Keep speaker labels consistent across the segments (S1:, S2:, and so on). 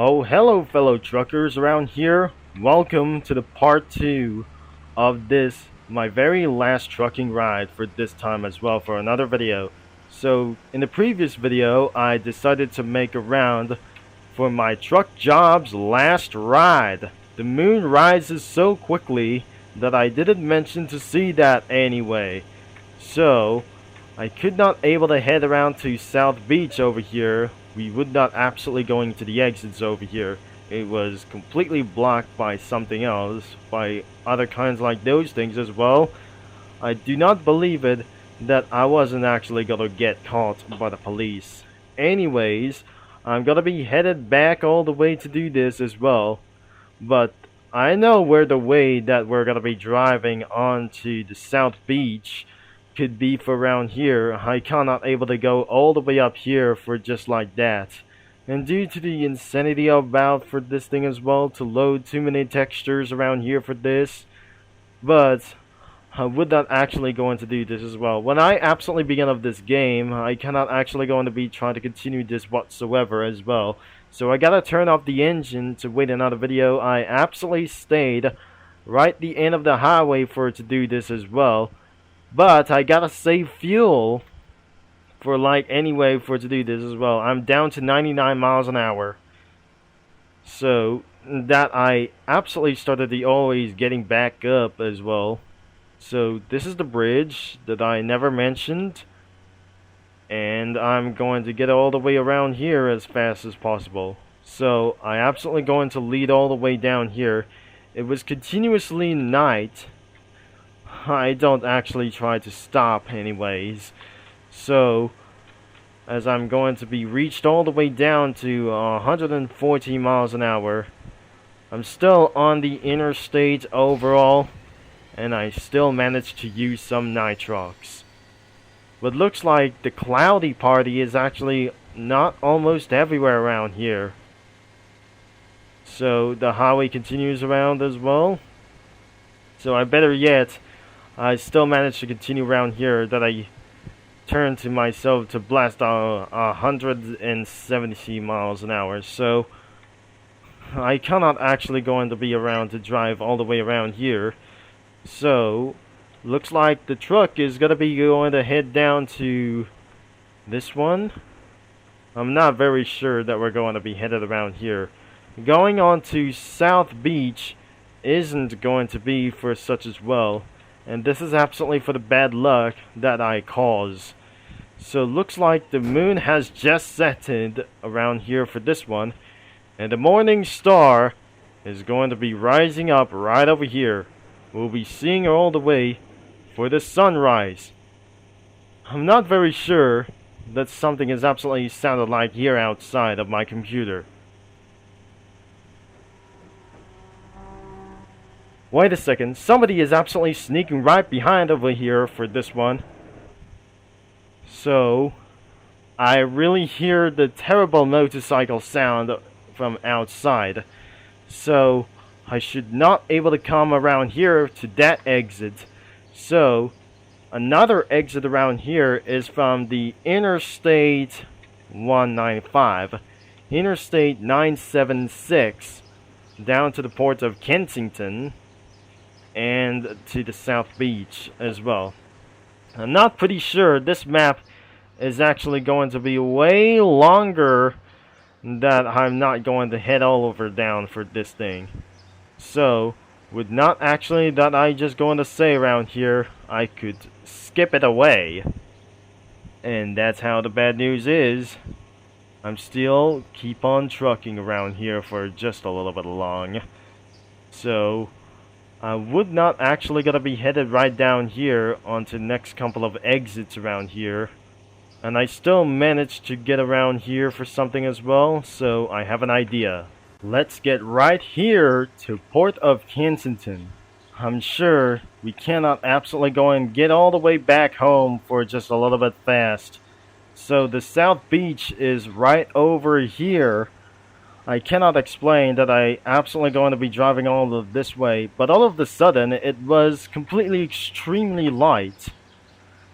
S1: Oh, hello, fellow truckers around here. Welcome to the part 2 of this, my very last trucking ride for this time as well, for another video. So, in the previous video, I decided to make a round for my truck job's last ride. The moon rises so quickly that I didn't mention to see that anyway. So, I could not able to head around to South Beach over here. We would not absolutely going to the exits over here. It was completely blocked by something else, by other kinds like those things as well. I do not believe it that I wasn't actually gonna get caught by the police. Anyways, I'm gonna be headed back all the way to do this as well. But I know where the way that we're gonna be driving onto the South Beach could be for around here. I cannot able to go all the way up here for just like that. And due to the insanity about for this thing as well, to load too many textures around here for this. But I would not actually going to do this as well. When I absolutely begin of this game, I cannot actually going to be trying to continue this whatsoever as well. So I gotta turn off the engine to wait another video. I absolutely stayed right the end of the highway for it to do this as well. But I gotta save fuel for anyway for to do this as well. I'm down to 99 miles an hour. So that I absolutely started to always getting back up as well. So this is the bridge that I never mentioned. And I'm going to get all the way around here as fast as possible. So I absolutely going to lead all the way down here. It was continuously night. I don't actually try to stop anyways. So, as I'm going to be reached all the way down to 140 miles an hour, I'm still on the interstate overall, and I still managed to use some nitrox. But looks like the cloudy party is actually not almost everywhere around here. So, the highway continues around as well. So, I better yet, I still managed to continue around here that I turned to myself to blast 170 miles an hour. So I cannot actually going to be around to drive all the way around here. So looks like the truck is gonna be going to head down to this one. I'm not very sure that we're going to be headed around here. Going on to South Beach isn't going to be for such as well. And this is absolutely for the bad luck that I cause. So looks like the moon has just set around here for this one. And the morning star is going to be rising up right over here. We'll be seeing her all the way for the sunrise. I'm not very sure that something is absolutely sounded like here outside of my computer. Wait a second, somebody is absolutely sneaking right behind over here for this one. So, I really hear the terrible motorcycle sound from outside. So, I should not able to come around here to that exit. So, another exit around here is from the Interstate 195, Interstate 976, down to the port of Kensington, and to the South Beach as well. I'm not pretty sure this map is actually going to be way longer that I'm not going to head all over down for this thing. So, with not actually that I just going to say around here, I could skip it away. And that's how the bad news is. I'm still keep on trucking around here for just a little bit long. So, I would not actually gonna be headed right down here onto the next couple of exits around here. And I still managed to get around here for something as well, so I have an idea. Let's get right here to Port of Kensington. I'm sure we cannot absolutely go and get all the way back home for just a little bit fast. So the South Beach is right over here. I cannot explain that I absolutely going to be driving all of this way, but all of a sudden it was completely extremely light.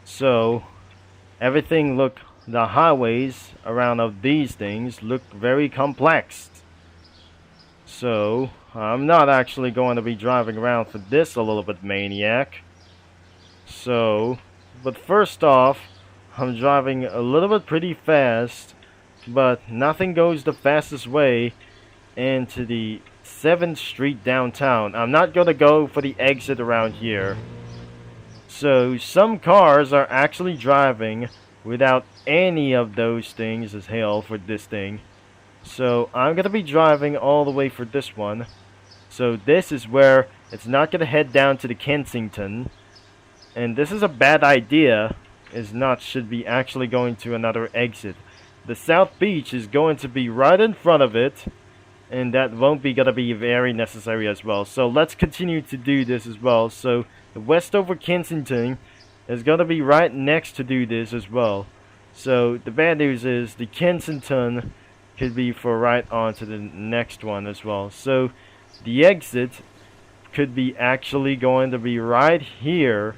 S1: So everything looked, the highways around of these things look very complex. So I'm not actually going to be driving around for this a little bit maniac. So, but first off, I'm driving a little bit pretty fast, but nothing goes the fastest way into the 7th Street downtown. I'm not going to go for the exit around here. So some cars are actually driving without any of those things as hell for this thing. So I'm going to be driving all the way for this one. So this is where it's not going to head down to the Kensington. And this is a bad idea. Is not should be actually going to another exit. The South Beach is going to be right in front of it. And that won't be going to be very necessary as well. So let's continue to do this as well. So the Westover Kensington is going to be right next to do this as well. So the bad news is the Kensington could be for right on to the next one as well. So the exit could be actually going to be right here.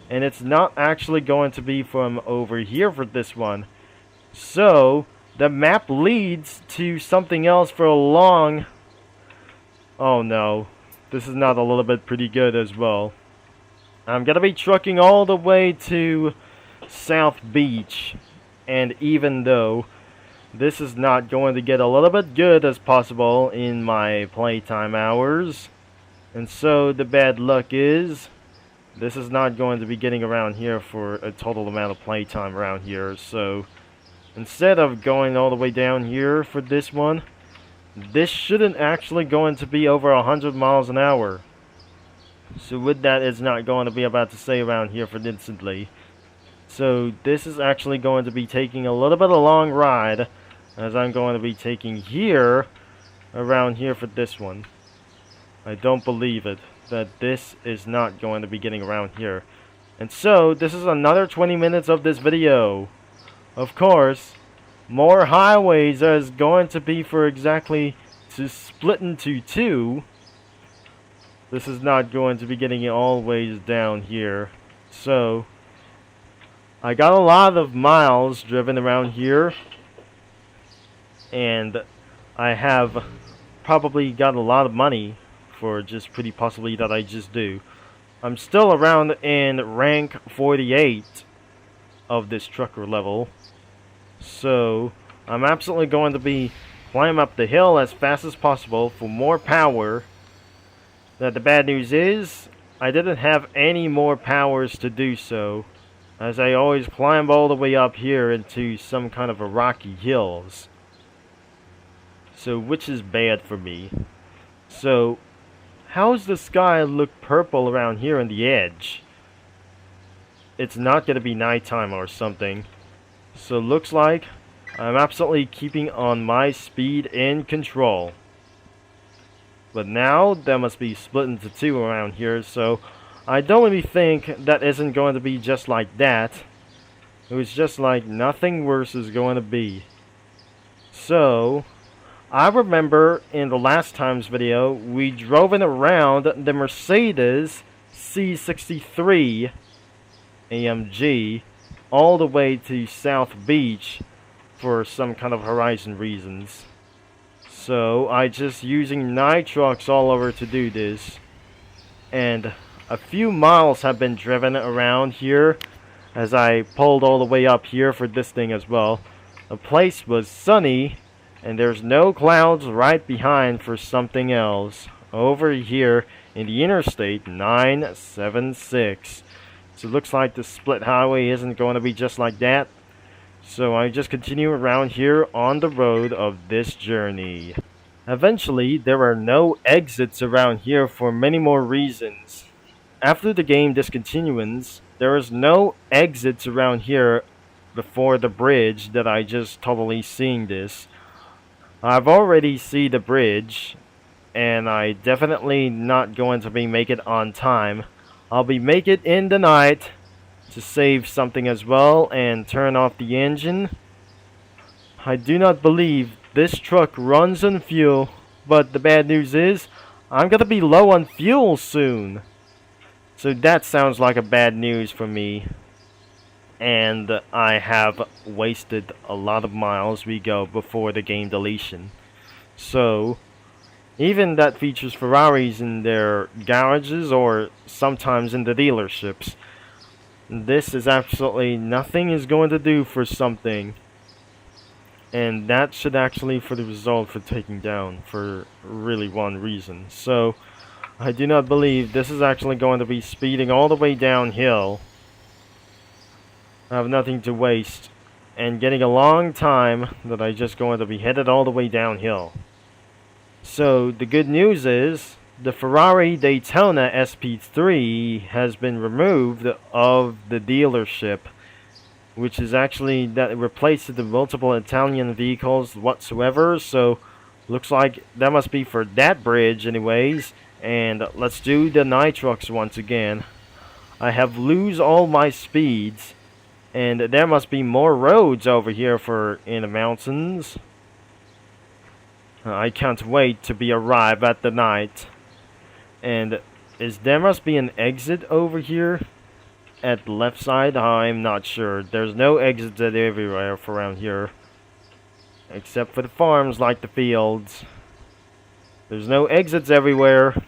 S1: And it's not actually going to be from over here for this one. So the map leads to something else for a long... Oh no. This is not a little bit pretty good as well. I'm going to be trucking all the way to South Beach. And even though this is not going to get a little bit good as possible in my playtime hours. And so the bad luck is this is not going to be getting around here for a total amount of playtime around here. So instead of going all the way down here for this one, this shouldn't actually going to be over 100 miles an hour. So with that, it's not going to be about to stay around here for instantly. So this is actually going to be taking a little bit of a long ride, as I'm going to be taking here, around here for this one. I don't believe it, that this is not going to be getting around here. And so, this is another 20 minutes of this video. Of course, more highways is going to be for exactly to split into two. This is not going to be getting it all the ways down here. So, I got a lot of miles driven around here. And I have probably got a lot of money for just pretty possibly that I just do. I'm still around in rank 48 of this trucker level. So, I'm absolutely going to be climb up the hill as fast as possible for more power. That the bad news is, I didn't have any more powers to do so, as I always climb all the way up here into some kind of a rocky hills. So, which is bad for me. So, how's the sky look purple around here on the edge? It's not going to be nighttime or something. So, looks like I'm absolutely keeping on my speed in control. But now, that must be split into two around here, so I don't really think that isn't going to be just like that. It was just like nothing worse is going to be. So, I remember in the last time's video, we drove in around the Mercedes C63 AMG all the way to South Beach for some kind of horizon reasons. So I just using nitrox all over to do this. And a few miles have been driven around here as I pulled all the way up here for this thing as well. The place was sunny and there's no clouds right behind for something else over here in the Interstate 976. So it looks like the split highway isn't going to be just like that. So I just continue around here on the road of this journey. Eventually, there are no exits around here for many more reasons. After the game discontinuance, there is no exits around here before the bridge that I just totally seen this. I've already seen the bridge, and I definitely not going to be make it on time. I'll be make it in the night to save something as well and turn off the engine. I do not believe this truck runs on fuel, but the bad news is I'm gonna be low on fuel soon. So that sounds like a bad news for me. And I have wasted a lot of miles we go before the game deletion. So even that features Ferraris in their garages or sometimes in the dealerships. This is absolutely nothing is going to do for something, and that should actually for the result for taking down for really one reason. So I do not believe this is actually going to be speeding all the way downhill. I have nothing to waste and getting a long time that I just going to be headed all the way downhill. So the good news is the Ferrari Daytona SP3 has been removed of the dealership, which is actually that replaces the multiple Italian vehicles whatsoever. So looks like that must be for that bridge anyways. And let's do the Nitrox once again. I have lose all my speeds, and there must be more roads over here for in the mountains. I can't wait to be arrived at the night. And there must be an exit over here at the left side? I'm not sure. There's no exits everywhere around here, except for the farms like the fields. There's no exits everywhere,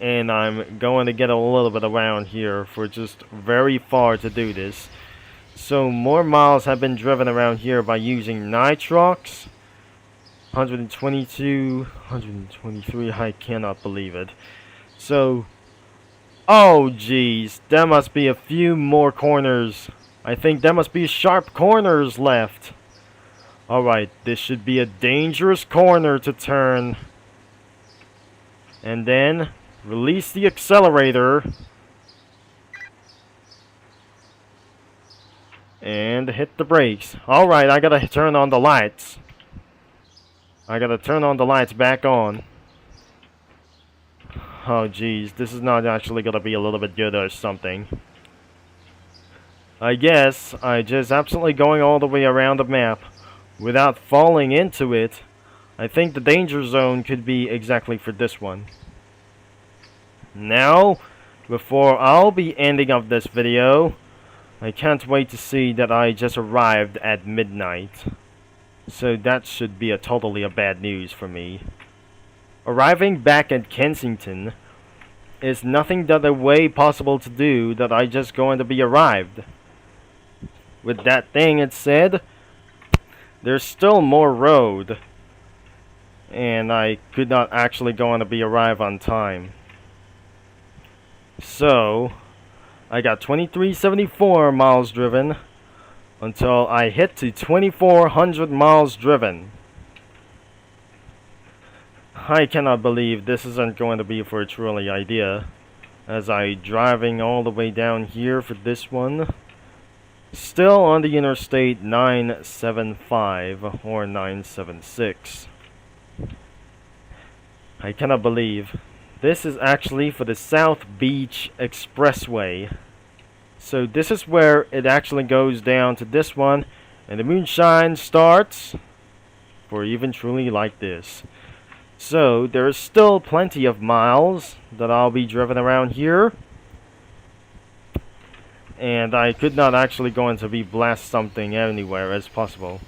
S1: and I'm going to get a little bit around here for just very far to do this. So more miles have been driven around here by using Nitrox. 122, 123, I cannot believe it. So, oh geez, there must be a few more corners. I think there must be sharp corners left. Alright, this should be a dangerous corner to turn. And then, release the accelerator. And hit the brakes. Alright, I gotta turn on the lights. I gotta turn on the lights back on. Oh geez, this is not actually gonna be a little bit good or something. I guess I just absolutely going all the way around the map without falling into it. I think the danger zone could be exactly for this one. Now, before I'll be ending of this video, I can't wait to see that I just arrived at midnight. So that should be totally a bad news for me. Arriving back at Kensington is nothing that a way possible to do that I just going to be arrived. With that thing it said, there's still more road, and I could not actually going to be arrive on time. So I got 2374 miles driven until I hit to 2400 miles driven. I cannot believe this isn't going to be for a truly idea, as I driving all the way down here for this one. Still on the Interstate 975 or 976. I cannot believe this is actually for the South Beach Expressway. So this is where it actually goes down to this one, and the moonshine starts for even truly like this. So there is still plenty of miles that I'll be driven around here, and I could not actually going to be blast something anywhere as possible.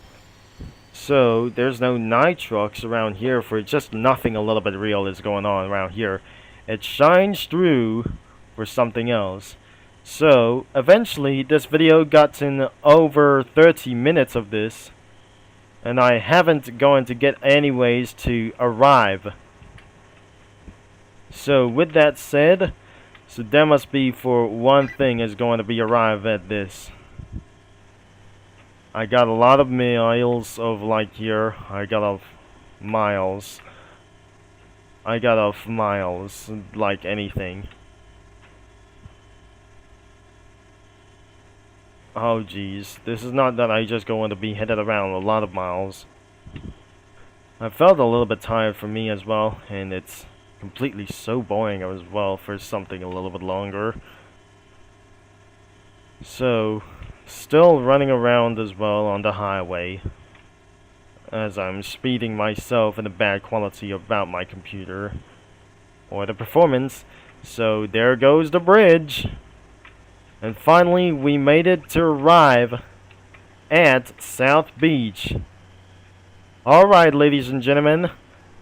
S1: So there's no Nitrox around here for just nothing a little bit real is going on around here. It shines through for something else. So eventually this video got in over 30 minutes of this, and I haven't going to get anyways to arrive. So with that said, so there must be for one thing is going to be arrive at this. I got a lot of miles of like here. I got of miles. I got of miles like anything. Oh geez, this is not that I just going to be headed around a lot of miles. I felt a little bit tired for me as well, and it's completely so boring as well for something a little bit longer. So, still running around as well on the highway, as I'm speeding myself in the bad quality about my computer, or the performance. So there goes the bridge. And finally, we made it to arrive at South Beach. Alright, ladies and gentlemen,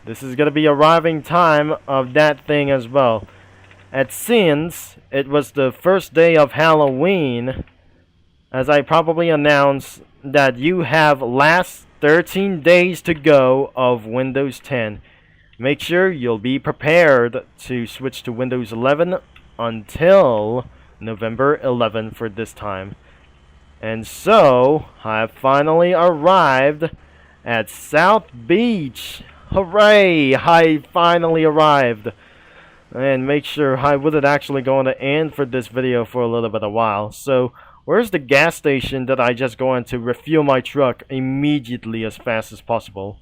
S1: This is gonna be arriving time of that thing as well. And since it was the first day of Halloween, as I probably announced that you have last 13 days to go of Windows 10, make sure you'll be prepared to switch to Windows 11 until November 11 for this time. And so, I finally arrived at South Beach. Hooray! I finally arrived. And make sure I wasn't actually going to end for this video for a little bit of while. So, where's the gas station that I just going to refuel my truck immediately as fast as possible?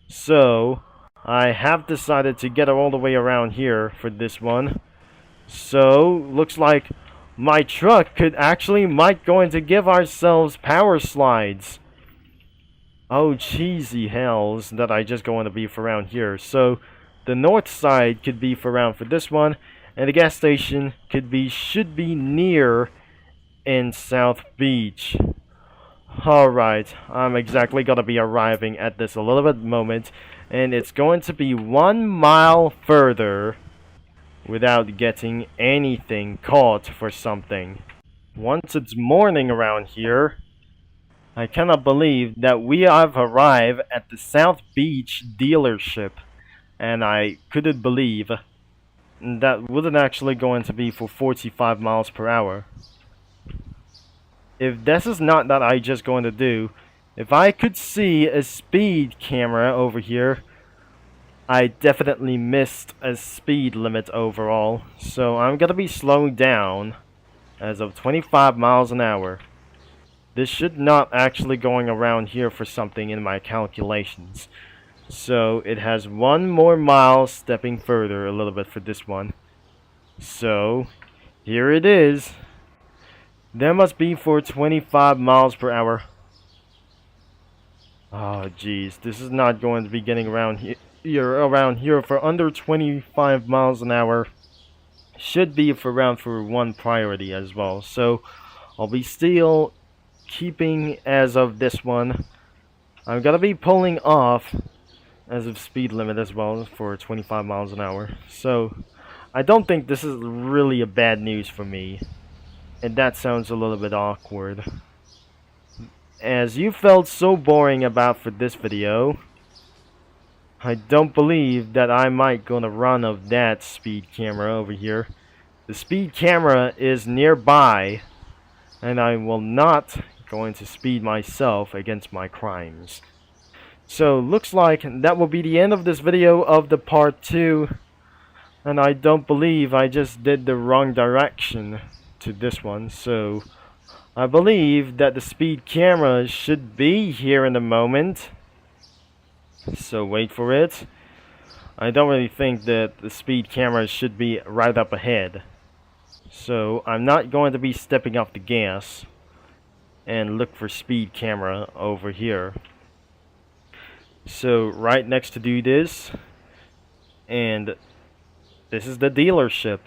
S1: So, I have decided to get all the way around here for this one. So, looks like my truck might going to give ourselves power slides. Oh, cheesy hells that I just going to be for around here. So, the north side could be for around for this one, and the gas station should be near in South Beach. Alright, I'm exactly gonna be arriving at this a little bit moment, and it's going to be 1 mile further without getting anything caught for something. Once it's morning around here, I cannot believe that we have arrived at the South Beach dealership. And I couldn't believe that wasn't actually going to be for 45 miles per hour. If this is not that I just going to do, if I could see a speed camera over here, I definitely missed a speed limit overall. So I'm going to be slowing down as of 25 miles an hour. This should not actually going around here for something in my calculations. So it has 1 more mile stepping further a little bit for this one. So here it is. There must be for 25 miles per hour. Oh jeez, this is not going to be getting around here for under 25 miles an hour. Should be for around for 1 priority as well. So I'll be still keeping as of this one. I'm gonna be pulling off as of speed limit as well for 25 miles an hour. So I don't think this is really a bad news for me, and that sounds a little bit awkward. As you felt so boring about for this video, I don't believe that I might gonna run of that speed camera over here. The speed camera is nearby, and I will not going to speed myself against my crimes. So, looks like that will be the end of this video of the part 2. And I don't believe I just did the wrong direction to this one. So, I believe that the speed camera should be here in a moment. So, wait for it. I don't really think that the speed camera should be right up ahead. So, I'm not going to be stepping off the gas and look for speed camera over here. So right next to do this, and this is the dealership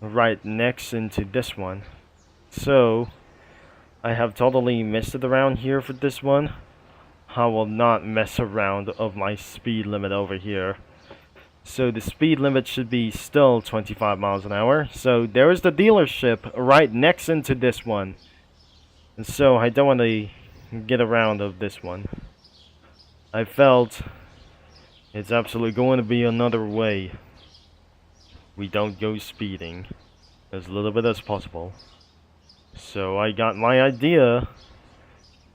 S1: right next into this one. So I have totally missed it around here for this one. I will not mess around of my speed limit over here. So the speed limit should be still 25 miles an hour. So there is the dealership right next into this one. And so I don't want to get around of this one. I felt it's absolutely going to be another way we don't go speeding as little bit as possible. So I got my idea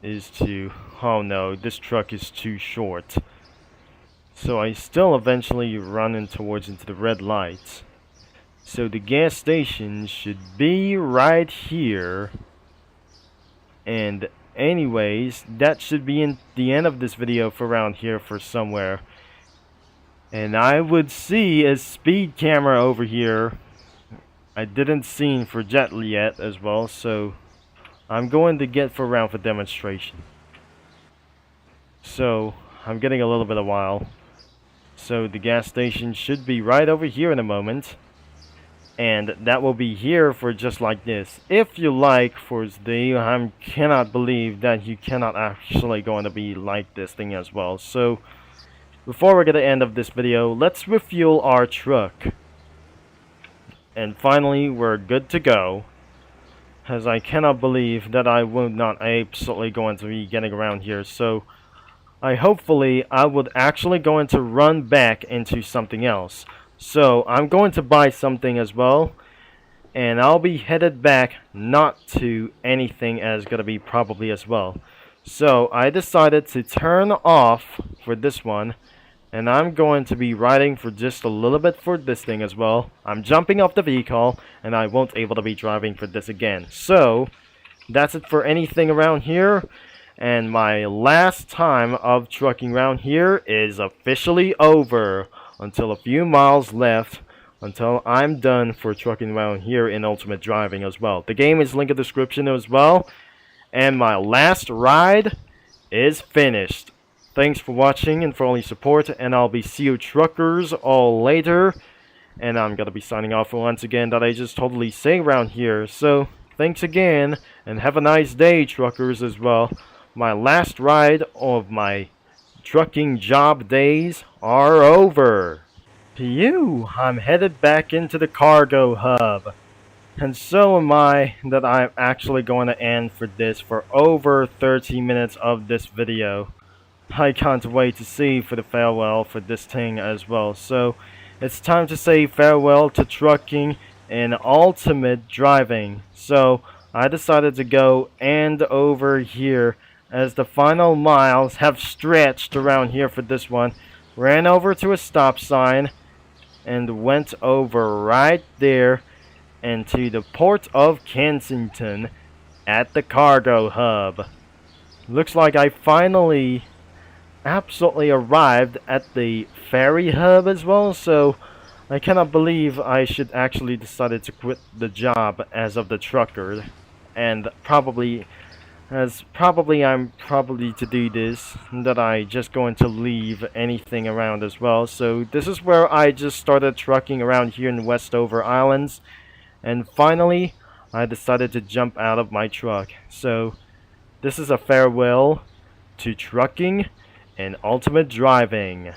S1: is to, oh no, this truck is too short. So I still eventually run in towards into the red lights. So the gas station should be right here. And anyways, that should be in the end of this video for around here for somewhere. And I would see a speed camera over here. I didn't see for Jetly yet as well, so I'm going to get for around for demonstration. So I'm getting a little bit of while. So the gas station should be right over here in a moment. And that will be here for just like this. If you like for the, I cannot believe that you cannot actually going to be like this thing as well. So before we get to the end of this video, let's refuel our truck. And finally, we're good to go. As I cannot believe that I will not absolutely going to be getting around here. So, hopefully I would actually going to run back into something else. So, I'm going to buy something as well. And I'll be headed back not to anything as gonna be probably as well. So, I decided to turn off for this one. And I'm going to be riding for just a little bit for this thing as well. I'm jumping off the vehicle, and I won't able to be driving for this again. So, that's it for anything around here. And my last time of trucking around here is officially over. Until a few miles left, until I'm done for trucking around here in Ultimate Driving as well. The game is linked in the description as well. And my last ride is finished. Thanks for watching and for all your support, and I'll be see you truckers all later. And I'm gonna be signing off once again that I just totally say around here. So, thanks again, and have a nice day, truckers, as well. My last ride of my trucking job days are over. Pew! I'm headed back into the cargo hub. And so am I, that I'm actually going to end for this for over 30 minutes of this video. I can't wait to see for the farewell for this thing as well. So, it's time to say farewell to trucking and ultimate driving. So, I decided to go and over here as the final miles have stretched around here for this one. Ran over to a stop sign and went over right there into the port of Kensington at the cargo hub. Looks like I finally absolutely arrived at the ferry hub as well, so I cannot believe I should actually decided to quit the job as of the trucker, and I'm probably to do this, that I just going to leave anything around as well. So this is where I just started trucking around here in Westover Islands, and finally I decided to jump out of my truck. So this is a farewell to trucking and ultimate driving.